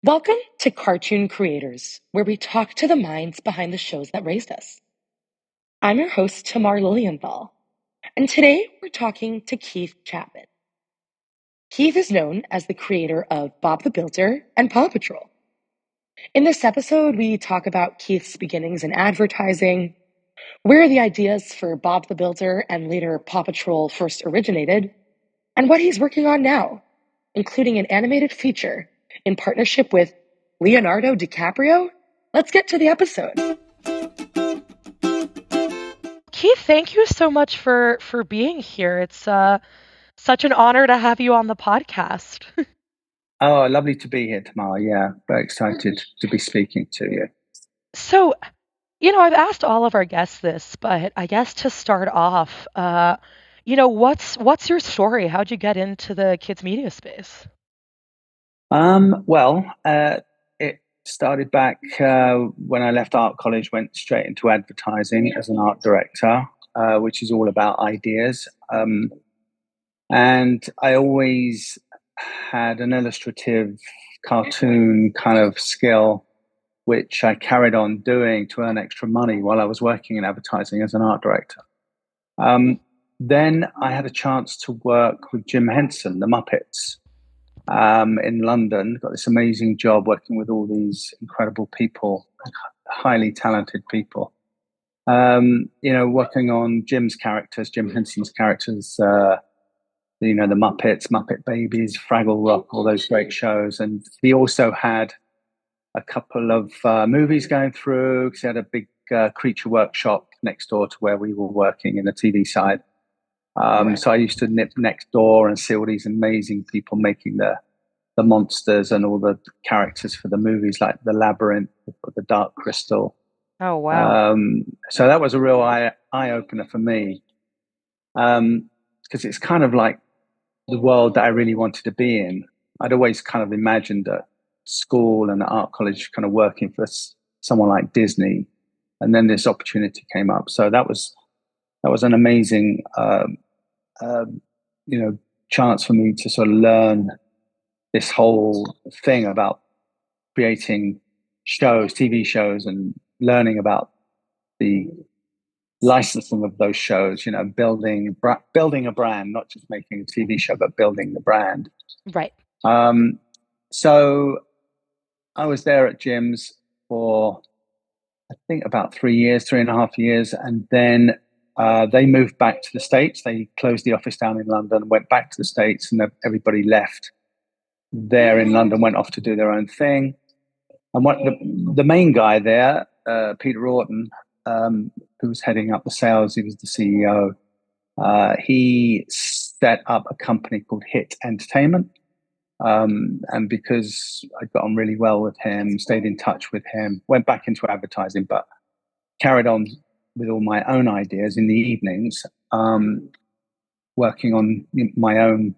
Welcome to Cartoon Creators, where we talk to the minds behind the shows that raised us. I'm your host, Tamar Lilienthal, and today we're talking to Keith Chapman. Keith is known as the creator of Bob the Builder and Paw Patrol. In this episode, we talk about Keith's beginnings in advertising, where the ideas for Bob the Builder and later Paw Patrol first originated, and what he's working on now, including an animated feature in partnership with Leonardo DiCaprio. Let's get to the episode. Keith, thank you so much for being here. It's such an honor to have you on the podcast. Oh, lovely to be here, Tamar. Yeah, very excited to be speaking to you. So, I've asked all of our guests this, but I guess to start off, what's your story? How'd you get into the kids media space? It started back when I left art college, went straight into advertising as an art director, which is all about ideas. And I always had an illustrative cartoon kind of skill, which I carried on doing to earn extra money while I was working in advertising as an art director. Then I had a chance to work with Jim Henson, the Muppets, in London. Got this amazing job working with all these incredible people, highly talented people. Working on Jim Henson's characters, the Muppets, Muppet Babies, Fraggle Rock, all those great shows. And he also had a couple of movies going through, because he had a big creature workshop next door to where we were working in the TV side. So I used to nip next door and see all these amazing people making the monsters and all the characters for the movies, like the Labyrinth or the Dark Crystal. Oh, wow. So that was a real eye opener for me, because it's kind of like the world that I really wanted to be in. I'd always kind of imagined at school and at art college kind of working for someone like Disney, and then this opportunity came up. So that was an amazing chance for me to sort of learn this whole thing about creating shows, TV shows, and learning about the licensing of those shows, building a brand, not just making a TV show, but building the brand. Right. So I was there at Jim's for, I think, about 3.5 years. And then they moved back to the States. They closed the office down in London, went back to the States, and everybody left there in London, went off to do their own thing. And the main guy there, Peter Orton, who was heading up the sales, he was the CEO. He set up a company called Hit Entertainment. And because I got on really well with him, stayed in touch with him, went back into advertising, but carried on with all my own ideas in the evenings, working on my own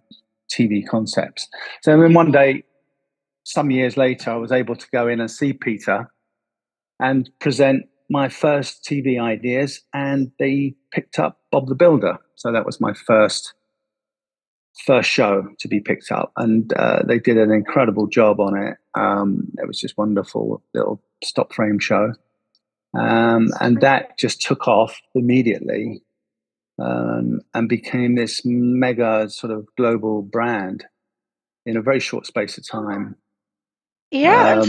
TV concepts. So then one day, some years later, I was able to go in and see Peter and present my first TV ideas, and they picked up Bob the Builder. So that was my first show to be picked up, and they did an incredible job on it. It was just wonderful little stop frame show, and that just took off immediately, and became this mega sort of global brand in a very short space of time. Yeah.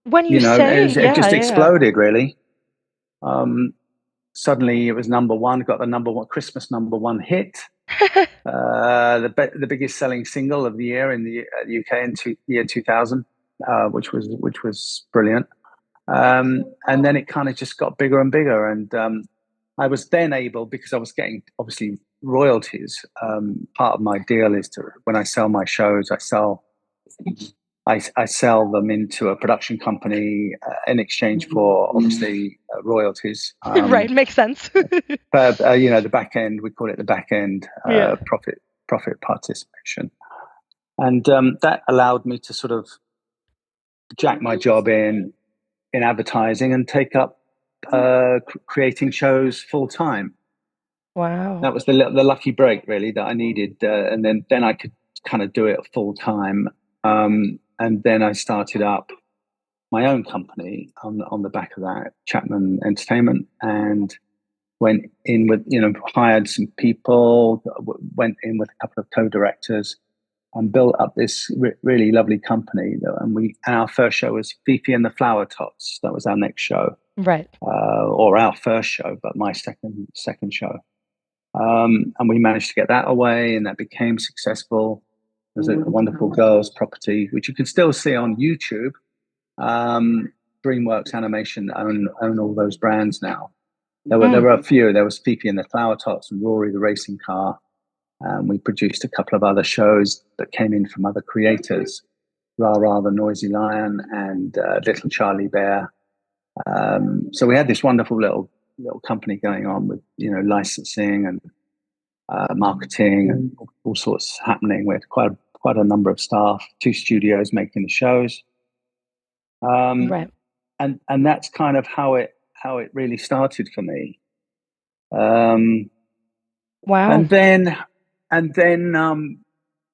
When you say, it just exploded, really. Suddenly it was number one, got the number one Christmas number one hit. The biggest selling single of the year in the UK in year 2000, which was brilliant. And then it kind of just got bigger and bigger. And I was then able, because I was getting obviously royalties. Part of my deal is when I sell my shows, I sell them into a production company in exchange for obviously royalties. Right, makes sense. But the back end, we call it the back end, profit participation, and that allowed me to sort of jack my job in advertising and take up creating shows full time. Wow. That was the lucky break, really, that I needed, and then I could kind of do it full time. and then I started up my own company on the back of that, Chapman Entertainment, and went in with, hired some people, went in with a couple of co-directors, and built up this really lovely company. And our first show was Fifi and the Flower Tots. That was our next show, Right. or our first show, but my second show. And we managed to get that away, and that became successful. It was a wonderful girls' property, which you can still see on YouTube. DreamWorks Animation own all those brands now. There were a few. There was Fifi and the Flower Tots and Rory the Racing Car. We produced a couple of other shows that came in from other creators, Ra Ra the Noisy Lion and Little Charlie Bear. So we had this wonderful little company going on with licensing and marketing and all sorts happening. We had quite a number of staff, 2 studios making the shows. Right. And that's kind of how it really started for me. Wow. And then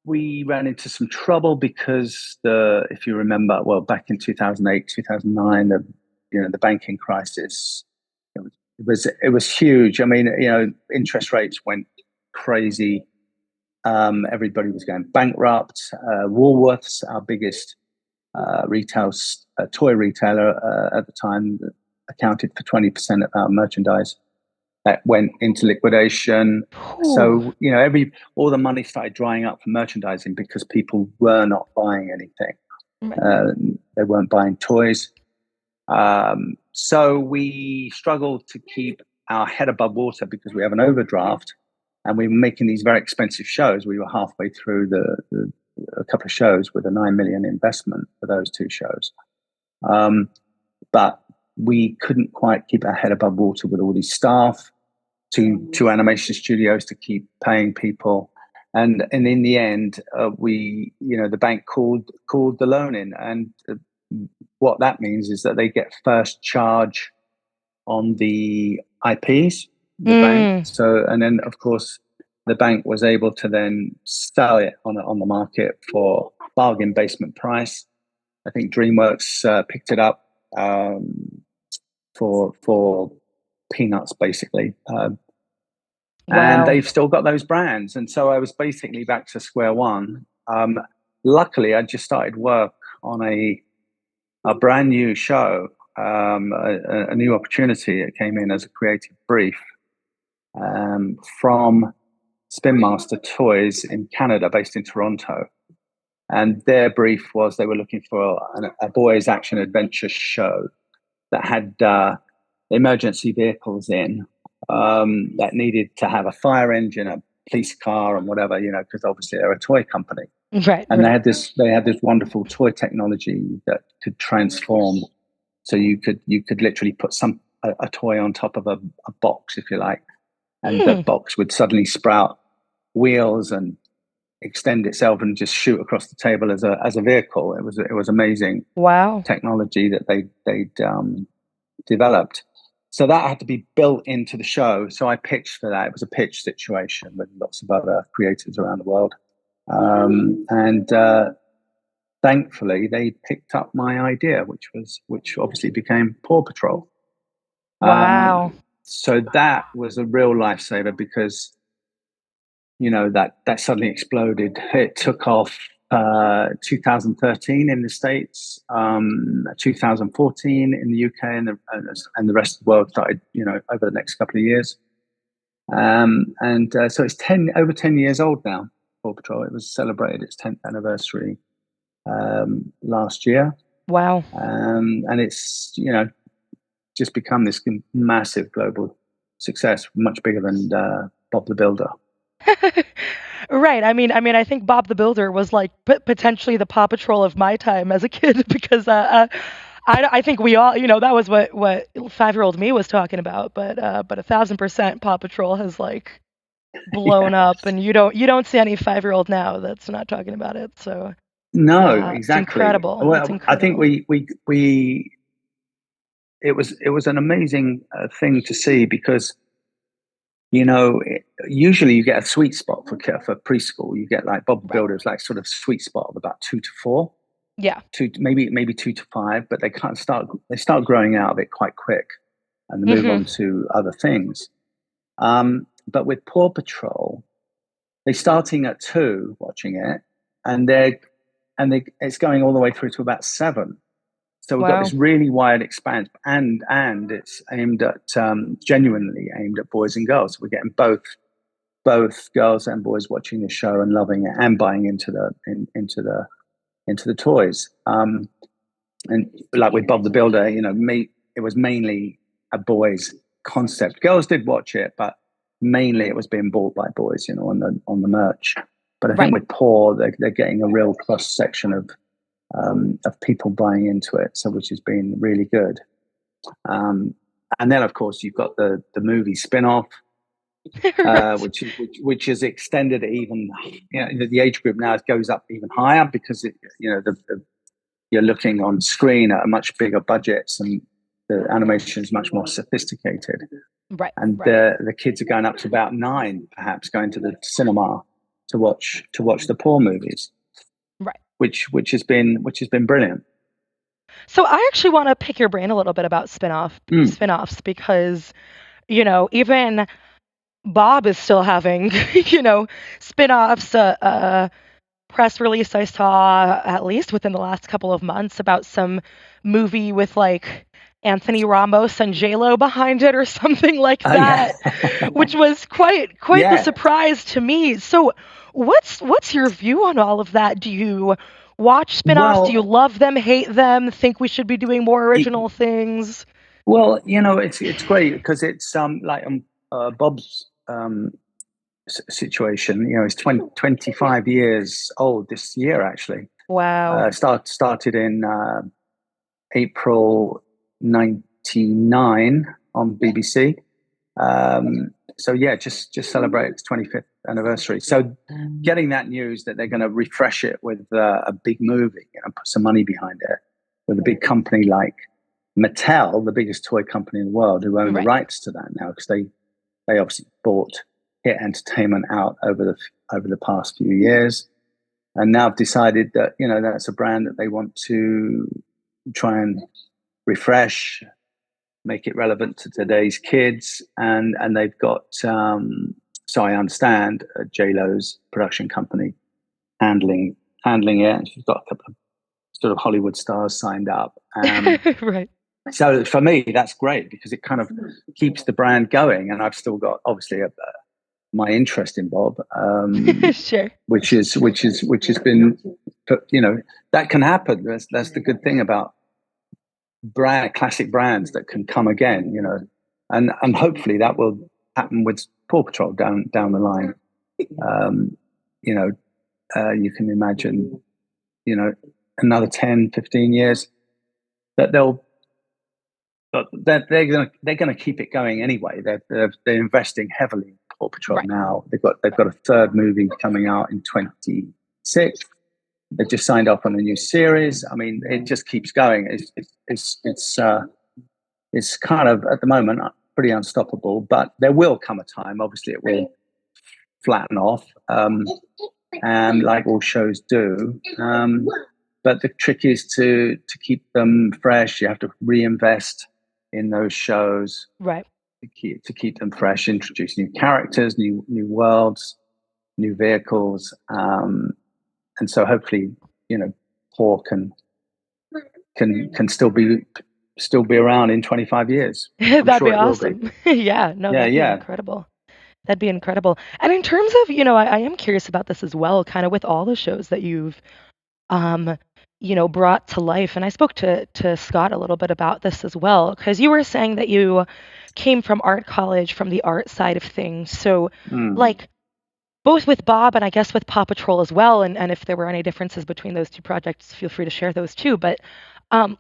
we ran into some trouble because if you remember, well, back in 2008, 2009, the banking crisis, it was huge. I mean, interest rates went crazy. Everybody was going bankrupt. Woolworths, our biggest toy retailer at the time, accounted for 20% of our merchandise. That went into liquidation. Ooh. So all the money started drying up for merchandising because people were not buying anything. Right. They weren't buying toys. So we struggled to keep our head above water because we have an overdraft, and we were making these very expensive shows. We were halfway through a couple of shows with a $9 million investment for those 2 shows. But we couldn't quite keep our head above water with all these staff, two animation studios to keep paying people. And in the end, the bank called the loan in. And what that means is that they get first charge on the IPs, the bank. So, and then of course, the bank was able to then sell it on the market for bargain basement price. I think DreamWorks picked it up for peanuts, basically. Wow. And they've still got those brands. And so I was basically back to square one. Luckily, I just started work on a brand new show, a new opportunity. It came in as a creative brief from Spin Master Toys in Canada, based in Toronto. And their brief was they were looking for a boys' action adventure show that had emergency vehicles in that needed to have a fire engine, a police car, and whatever, because obviously they're a toy company. Right. And they had this wonderful toy technology that could transform. So you could literally put a toy on top of a box, if you like, and the box would suddenly sprout wheels and extend itself and just shoot across the table as a vehicle. It was amazing. Wow. Technology that they'd developed. So that had to be built into the show. So I pitched for that. It was a pitch situation with lots of other creators around the world. And thankfully they picked up my idea, which obviously became Paw Patrol. Wow. So that was a real lifesaver because that suddenly exploded. It took off 2013 in the States, 2014 in the UK, and the rest of the world started, over the next couple of years. So it's over 10 years old now, Paw Patrol. It was celebrated its 10th anniversary last year. Wow. And it's, just become this massive global success, much bigger than Bob the Builder. Right. I mean, I think Bob the Builder was like potentially the Paw Patrol of my time as a kid because I think we all, that was what 5-year-old me was talking about. But 1,000% Paw Patrol has like blown up, and you don't see any 5-year-old now that's not talking about it. So no, exactly. It's incredible. Well, it's incredible. I think we it was an amazing thing to see because usually you get a sweet spot for preschool. You get like Bob the Builder's like sort of sweet spot of about 2 to 4. Yeah. maybe 2 to 5, but they start growing out of it quite quick, and they move Hmm. on to other things. But with Paw Patrol, they're starting at 2 watching it, and it's going all the way through to about 7. So we've got Wow. this really wide expanse, and it's aimed at genuinely aimed at boys and girls. So we're getting both girls and boys watching the show and loving it and buying into the toys. And like with Bob the Builder, it was mainly a boys concept. Girls did watch it, but mainly it was being bought by boys, on the merch. But I think Right. with Paw, they're getting a real cross section of people buying into it, so which has been really good. And then, of course, you've got the movie spin-off, Right. which has extended it even. The age group now goes up even higher because you're looking on screen at a much bigger budgets, and the animation is much more sophisticated. Right. And Right. the kids are going up to about 9, perhaps going to the cinema to watch the Paw movies, Right. which has been brilliant. So I actually want to pick your brain a little bit about Mm. spin-offs because, even Bob is still having, spin-offs. Press release I saw at least within the last couple of months about some movie with like Anthony Ramos and J-Lo behind it or something like Oh yeah, that, which was quite the yeah. surprise to me. So what's your view on all of that? Do you watch spin-offs? Do you Well, love them, hate them, think we should be doing more it, original things? well, it's great because it's like Bob's situation. It's 25 years old this year actually. Wow. Started in April '99 on BBC. So yeah, just celebrate its 25th anniversary. So getting that news that they're going to refresh it with a big movie, put some money behind it, with a big company like Mattel, the biggest toy company in the world, who own the Right. rights to that now because they obviously bought Hit Entertainment out over the past few years, and now have decided that that's a brand that they want to try and refresh, make it relevant to today's kids, and they've got so I understand J Lo's production company handling it, and she's got a couple of sort of Hollywood stars signed up. Right. So for me, that's great because it kind of keeps the brand going, and I've still got obviously my interest in Bob, Sure. which has been, that can happen. That's the good thing about classic brands that can come again, and hopefully that will happen with Paw Patrol down the line. Um, you know, you can imagine, another 10, 15 years that they're gonna keep it going anyway. They're investing heavily in Paw Patrol Right. now. They've got a third movie coming out in 26. They've just signed up on a new series. I mean, it just keeps going. It's kind of at the moment pretty unstoppable, but there will come a time. Obviously, it will flatten off, and like all shows do. But the trick is to keep them fresh. You have to reinvest in those shows Right. to keep them fresh. Introduce new characters, new worlds, new vehicles, and so hopefully, Paul can still be around in 25 years. I'm That'd be sure it will be. awesome. Yeah, no, Yeah, that'd be yeah. incredible. That'd be incredible. And in terms of, I am curious about this as well, kind of with all the shows that you've, um, brought to life. And I spoke to Scott a little bit about this as well, because you were saying that you came from art college, from the art side of things. So, Mm. like, both with Bob and I guess with Paw Patrol as well, and if there were any differences between those two projects, feel free to share those too. But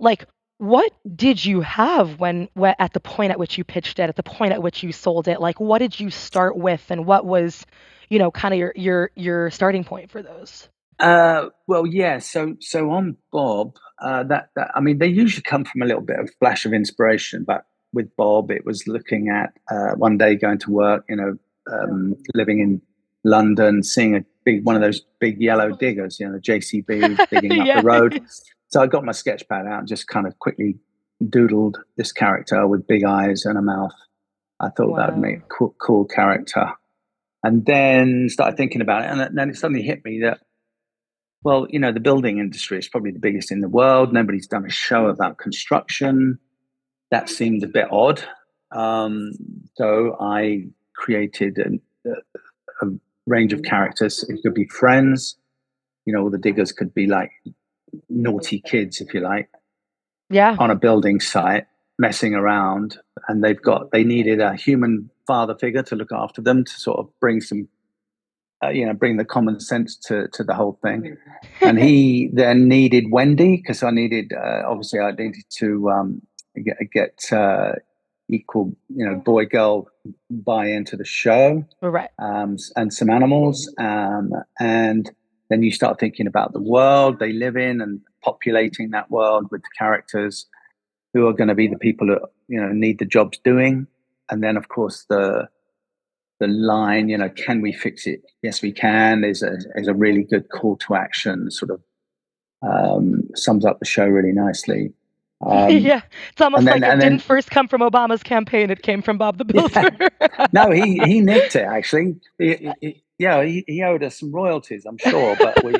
like, what did you have at the point at which you pitched it, at the point at which you sold it? Like, what did you start with, and what was, kind of your starting point for those? Well, yeah. So on Bob, that I mean, they usually come from a little bit of flash of inspiration, but with Bob, it was looking at one day going to work, living in London, seeing a big one of those big yellow diggers, the JCB digging up the Yeah. road. So I got my sketch pad out and just kind of quickly doodled this character with big eyes and a mouth. I thought that would make Wow. a cool character. And then started thinking about it. And then it suddenly hit me that, well, the building industry is probably the biggest in the world. Nobody's done a show about construction. That seemed a bit odd. So I created a range of characters. It could be friends. All the diggers could be like naughty kids, if you like, Yeah. on a building site messing around, and they needed a human father figure to look after them, to sort of bring some bring the common sense to the whole thing. And he then needed Wendy, because I needed obviously I needed to get equal boy girl buy into the show, Right. and some animals, and then you start thinking about the world they live in and populating that world with the characters who are going to be the people that need the jobs doing. And then of course the line, can we fix it? Yes, we can. Is a really good call to action, sort of sums up the show really nicely. Yeah. It's And almost then like it and didn't then first come from Obama's campagin, it came from Bob the Builder. yeah, no, he nicked it actually. He owed us some royalties, I'm sure, but we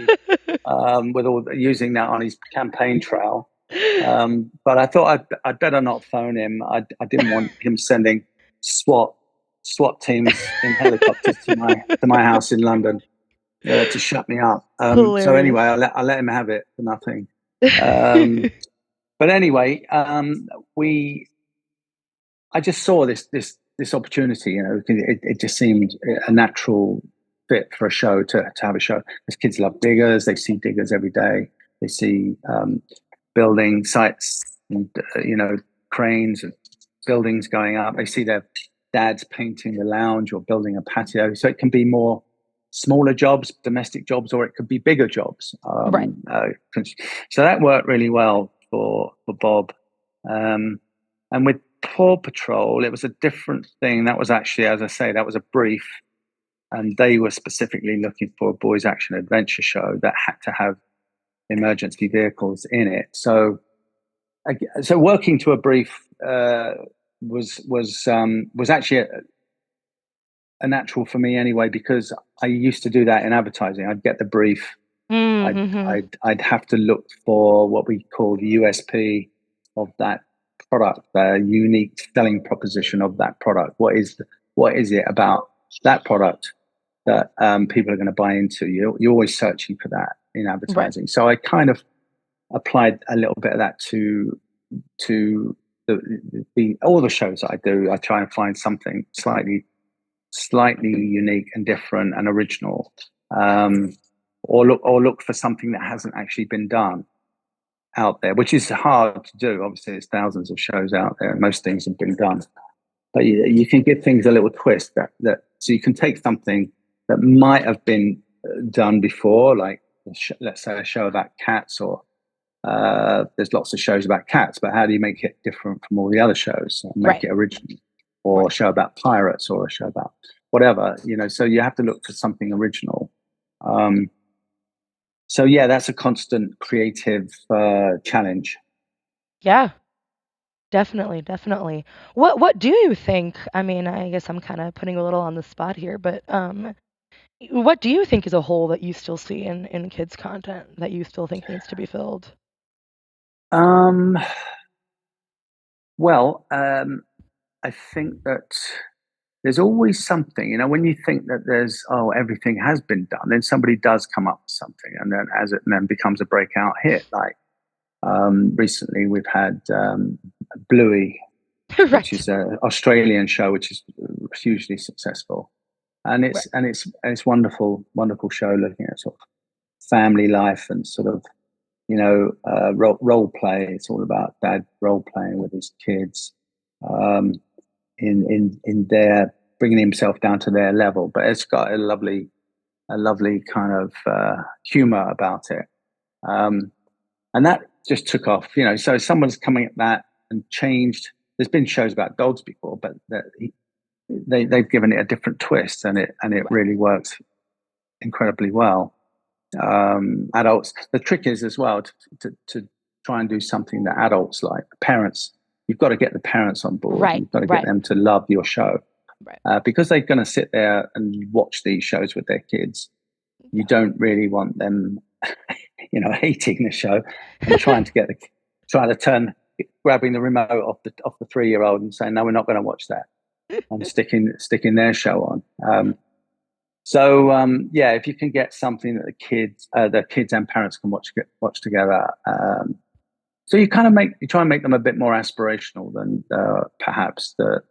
with all using that on his campaign trail. But I thought I'd better not phone him. I didn't want him sending SWAT SWAT teams in helicopters to my house in London to shut me up. So anyway, Hilarious. I let him have it for nothing. But anyway, I just saw this opportunity. It just seemed a natural fit for a show to have a show. Because kids love diggers; they see diggers every day. They see building sites and cranes and buildings going up. They see their dads painting the lounge or building a patio. So it can be more smaller jobs, domestic jobs, or it could be bigger jobs. Right. So that worked really well for Bob. And with Paw Patrol, it was a different thing. That was actually, as I say, that was a brief, and they were specifically looking for a boys' action adventure show that had to have emergency vehicles in it. So working to a brief was actually a natural for me anyway, because I used to do that in advertising. I'd get the brief. Mm-hmm. I'd have to look for what we call the USP of that product, the unique selling proposition of that product. What is it about that product that people are going to buy into? You're always searching for that in Right. advertising. So I kind of applied a little bit of that to all the shows that I do. I try and find something slightly unique and different and original, or look for something that hasn't actually been done out there, which is hard to do. Obviously, there's thousands of shows out there, and most things have been done. But you can give things a little twist that so you can take something that might have been done before, like let's say a show about cats, or there's lots of shows about cats, but how do you make it different from all the other shows and make Right. it original? Or Right. a show about pirates, or a show about whatever, so you have to look for something original. So yeah, that's a constant creative challenge. Yeah. Definitely, definitely. What do you think? I mean, I guess I'm kind of putting a little on the spot here, but what do you think is a hole that you still see in kids content that you still think needs to be filled? Um, well, I think that there's always something, when you think that everything has been done, then somebody does come up with something, and then becomes a breakout hit. Like recently, we've had Bluey, which Right. is an Australian show, which is hugely successful, and Right. it's wonderful show, looking at sort of family life and sort of role play. It's all about dad role playing with his kids, in their bringing himself down to their level, but it's got a lovely kind of humor about it, and that just took off. So someone's coming at that and changed. There's been shows about dogs before, but they've given it a different twist, and it Right. really works incredibly well. Adults, the trick is as well to try and do something that adults like. Parents, you've got to get the parents on board. Right, You've got to get right, them to love your show, right. because they're going to sit there and watch these shows with their kids. You don't really want them, hating the show and trying to grabbing the remote off the 3-year-old and saying, no, we're not going to watch that, and sticking their show on. Yeah, if you can get something that the kids and parents can watch together, so you try and make them a bit more aspirational than perhaps that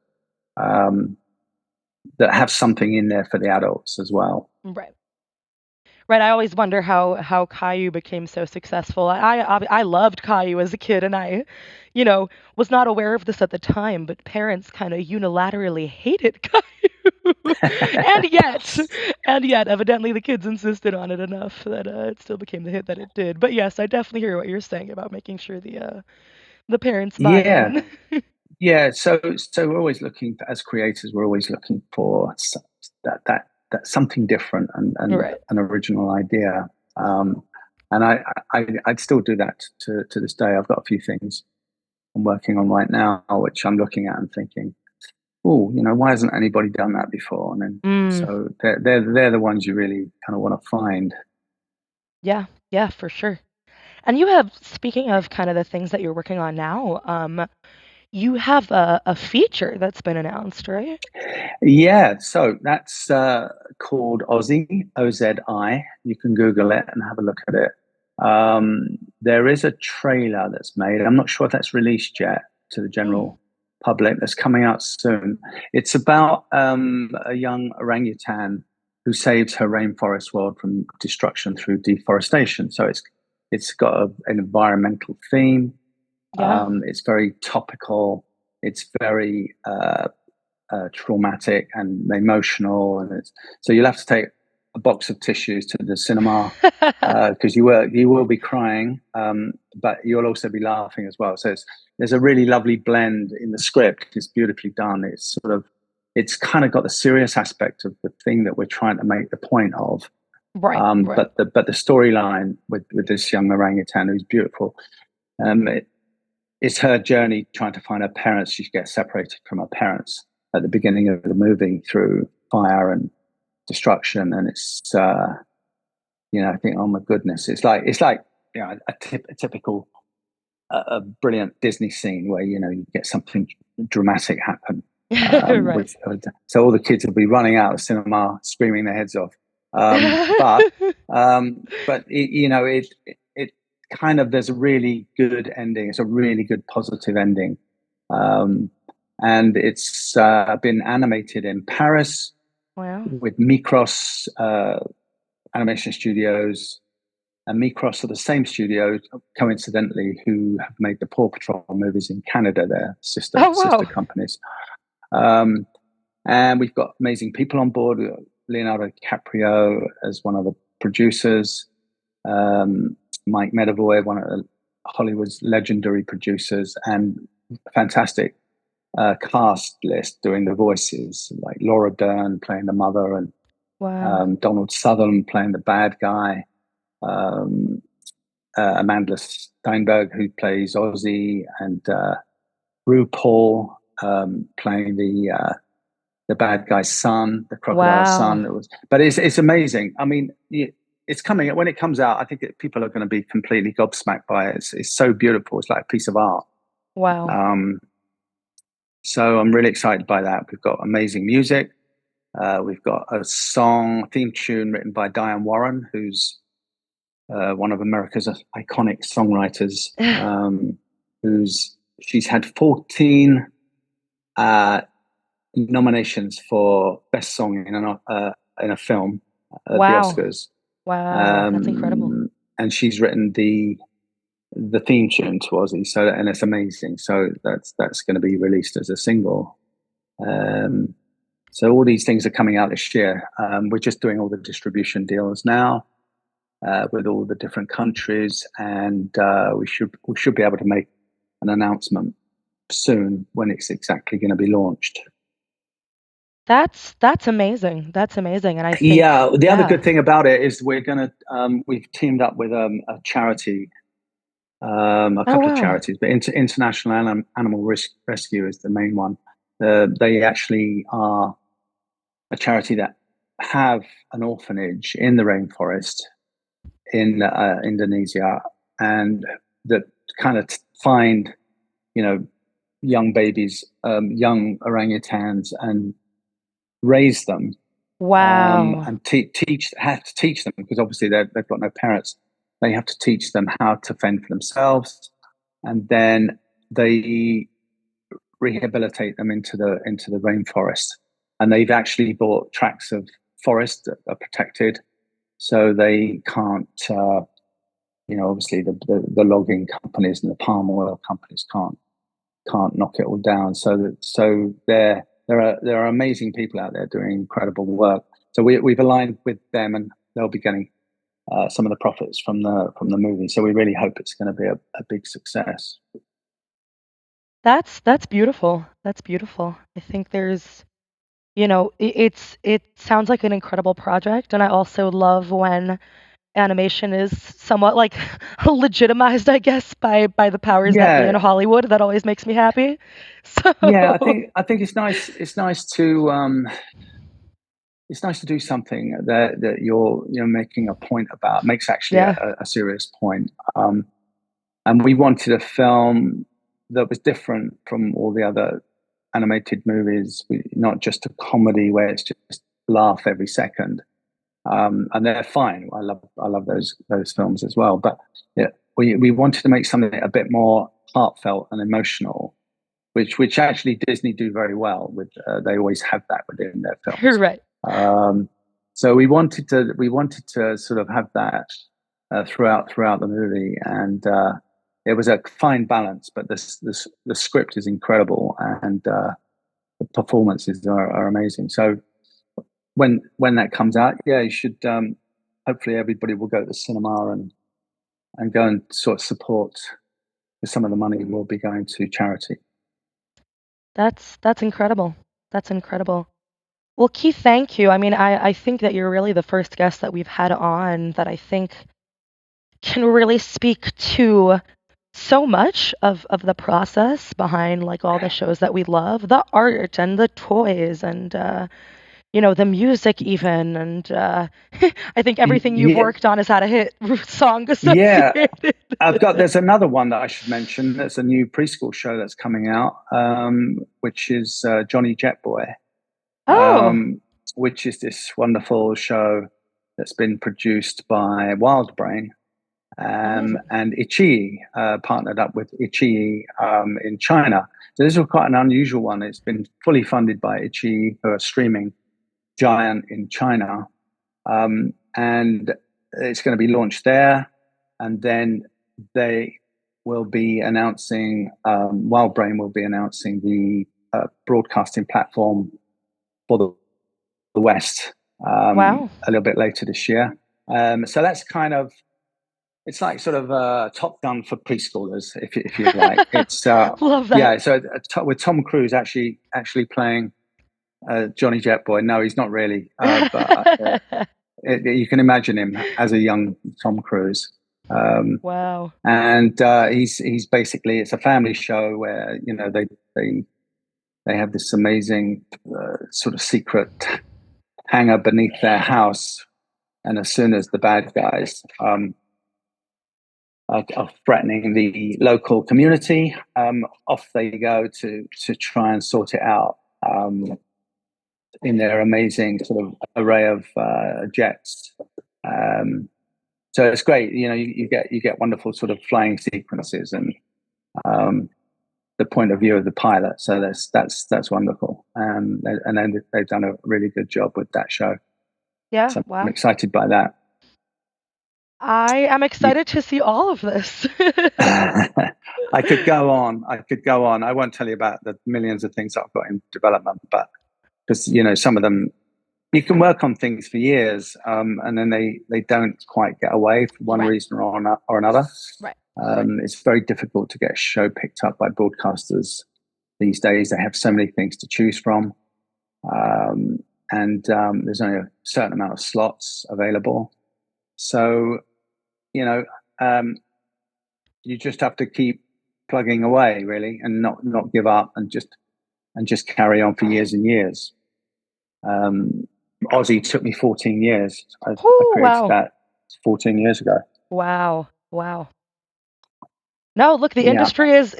have something in there for the adults as well. Right. Right, I always wonder how Caillou became so successful. I loved Caillou as a kid, and was not aware of this at the time, but parents kind of unilaterally hated Caillou, and yet, evidently the kids insisted on it enough that it still became the hit that it did. But yes, I definitely hear what you're saying about making sure the parents buy Yeah, in. yeah. So we're always looking as creators. We're always looking for that something different and Right. an original idea. And I'd still do that to this day. I've got a few things I'm working on right now, which I'm looking at and thinking, oh, why hasn't anybody done that before? And then Mm, so they're the ones you really kind of want to find. yeah, yeah, for sure. And speaking of kind of the things that you're working on now, you have a feature that's been announced, right? Yeah, so that's called Ozzy, OZI. You can Google it and have a look at it. There is a trailer that's made. I'm not sure if that's released yet to the Mm, general public. That's coming out soon. It's about a young orangutan who saves her rainforest world from destruction through deforestation. So it's got an environmental theme. yeah. It's very topical. It's very traumatic and emotional, and so you'll have to take a box of tissues to the cinema because you will be crying, but you'll also be laughing as well. So there's a really lovely blend in the script. It's beautifully done. It's kind of got the serious aspect of the thing that we're trying to make the point of, Right, right. but the storyline with this young orangutan who's beautiful. It's her journey trying to find her parents. She gets separated from her parents at the beginning of the movie through fire and destruction, and I think, oh my goodness, it's like a typical a brilliant Disney scene where you get something dramatic happen. Right. So all the kids will be running out of the cinema screaming their heads off. But it kind of, there's a really good ending. It's a really good positive ending, and it's been animated in Paris Wow. with Micros Animation Studios, and Micros are the same studio, coincidentally, who have made the Paw Patrol movies in Canada. Their sister Oh, sister wow. companies. And we've got amazing people on board. We've got Leonardo DiCaprio as one of the producers, Mike Medavoy, one of Hollywood's legendary producers, and fantastic cast list doing the voices, like Laura Dern playing the mother, and Wow. Donald Sutherland playing the bad guy, um, Amanda Steinberg, who plays Ozzy, and RuPaul playing the bad guy's son, the crocodile Wow. son. But it's amazing. I mean, it's coming when it comes out. I think that people are going to be completely gobsmacked by it. It's so beautiful. It's like a piece of art. Wow. Um, so I'm really excited by that. We've got amazing music. We've got a theme tune written by Diane Warren, who's one of America's iconic songwriters. She's had 14 nominations for best song in a film at the Wow. Oscars, Wow. That's incredible. and she's written the theme tune to Ozzy. So, and it's amazing. So that's going to be released as a single. Um, so all these things are coming out this year. We're just doing all the distribution deals now with all the different countries, and we should be able to make an announcement soon when it's exactly going to be launched. That's amazing. That's amazing. And I think, Yeah, the other yeah. good thing about it is we've teamed up with a charity, a Oh, couple of wow. charities, but International Animal Rescue is the main one. They actually are a charity that have an orphanage in the rainforest in Indonesia, and that kind of find, you know, young babies, young orangutans, and raise them, Wow. and teach have to teach them, because obviously they've got no parents. They have to teach them how to fend for themselves, and then they rehabilitate them into the rainforest. And they've actually bought tracts of forest that are protected, so they can't. Obviously the logging companies and the palm oil companies can't knock it all down. So there are amazing people out there doing incredible work. So we've aligned with them, and they'll be getting some of the profits from the movie. So we really hope it's going to be a big success. That's beautiful. That's beautiful. I think there's, it sounds like an incredible project, and I also love when animation is somewhat like legitimized, I guess, by the powers that be in Yeah, Hollywood. That always makes me happy. yeah. So, I think it's nice. It's nice to do something that you're making a point about. Makes actually yeah. a serious point. And we wanted a film that was different from all the other animated movies. Not just a comedy where it's just laugh every second. And they're fine. I love those films as well. But yeah, we wanted to make something a bit more heartfelt and emotional, which actually Disney do very well with. They always have that within their You're films. right. Um, so we wanted to sort of have that throughout the movie, and it was a fine balance. But this the script is incredible, and the performances are amazing. So when that comes out, yeah, you should. Hopefully, everybody will go to the cinema and go and sort of support. Because some of the money will be going to charity. That's incredible. That's incredible. Well, Keith, thank you. I mean, I think that you're really the first guest that we've had on that I think can really speak to so much of the process behind like all the shows that we love, the art and the toys and the music even and I think everything you've Yeah, worked on has had a hit song yeah. associated. There's another one that I should mention. That's a new preschool show that's coming out, which is Johnny Jetboy, Oh, um, which is this wonderful show that's been produced by Wildbrain, amazing. and Ichi, partnered up with Ichi in China. So this is quite an unusual one. It's been fully funded by Ichi, who are a streaming giant in China, and it's going to be launched there, and then they will be announcing. Wildbrain will be announcing the broadcasting platform for the West Wow. a little bit later this year. So that's kind of, it's like sort of Top Gun for preschoolers, if you like. It's Love that. yeah. So with Tom Cruise actually playing Johnny Jetboy. No, he's not really, but you can imagine him as a young Tom Cruise. Wow. And he's basically, it's a family show where they they have this amazing sort of secret hangar beneath their house, and as soon as the bad guys are threatening the local community, off they go to try and sort it out. In their amazing sort of array of jets. Um, so it's great. You get wonderful sort of flying sequences, and um, the point of view of the pilot. So that's wonderful. And then they've done a really good job with that show. Yeah, So I'm wow. excited by that. I am excited to see all of this. I could go on. I could go on. I won't tell you about the millions of things that I've got in development, but because some of them you can work on things for years, and then they don't quite get away for one Right, reason or another. right. It's very difficult to get a show picked up by broadcasters these days. They have so many things to choose from. um, and there's only a certain amount of slots available. So you know, um, you just have to keep plugging away, really, and not give up, and just carry on for years and years. Um, Aussie took me 14 years. I Oh, created wow. that 14 years ago. Wow. Wow. No, look, the Yeah. industry is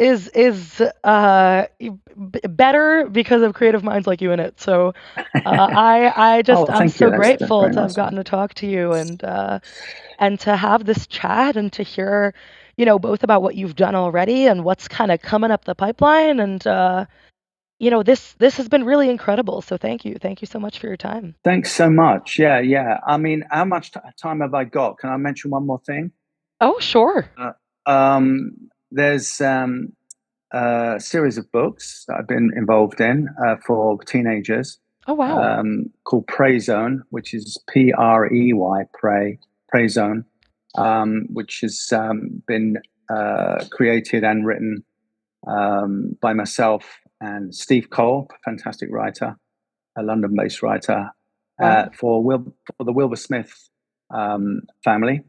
better because of creative minds like you in it. So, Oh, I'm thank you. so That's grateful very to have nice of gotten you. to talk to you and to have this chat and to hear, both about what you've done already and what's kind of coming up the pipeline. And this has been really incredible. So thank you so much for your time. Thanks so much. Yeah, yeah. I mean, how much time have I got? Can I mention one more thing? Oh, sure. Uh, there's a series of books that I've been involved in for teenagers Oh, wow. called Prey Zone, which is Prey Zone, which has been created and written by myself and Steve Cole, a fantastic writer, a London-based writer, Wow. for the Wilbur Smith family.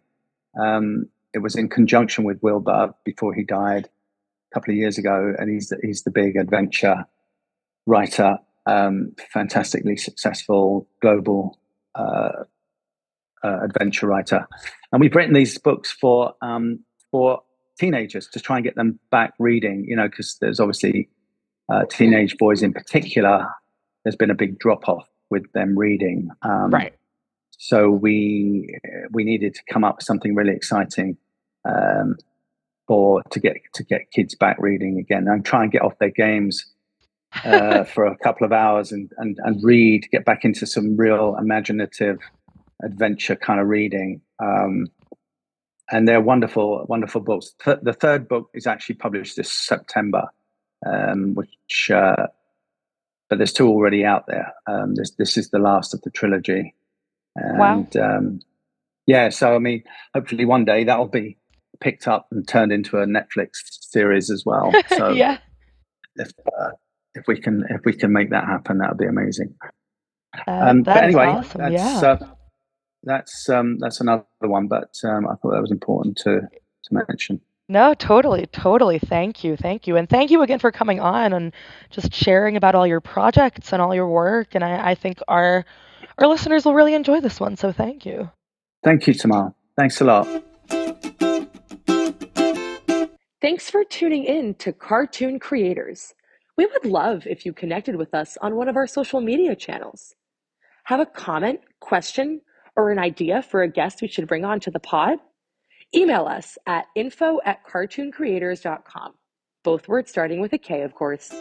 It was in conjunction with Wilbur before he died a couple of years ago, and he's the big adventure writer, fantastically successful global adventure writer, and we've written these books for teenagers to try and get them back reading. You know, because there's obviously teenage boys in particular. There's been a big drop off with them reading. Right. So we needed to come up with something really exciting um, for to get kids back reading again and try and get off their games for a couple of hours and read, get back into some real imaginative adventure kind of reading. And they're wonderful, wonderful books. The third book is actually published this September, which but there's two already out there. This is the last of the trilogy, Wow. and yeah. So I mean, hopefully one day that'll be picked up and turned into a Netflix series as well. So Yeah. if uh, if we can make that happen, that would be amazing. But That is anyway, awesome. Yeah. that's another one. But I thought that was important to mention. No, totally, totally. Thank you. Thank you. And thank you again for coming on and just sharing about all your projects and all your work. And I think our listeners will really enjoy this one. So thank you. Thank you, Tamar. Thanks a lot. Thanks for tuning in to Cartoon Creators. We would love if you connected with us on one of our social media channels. Have a comment, question, or an idea for a guest we should bring on to the pod? Email us at info@cartooncreators.com. Both words starting with a K, of course.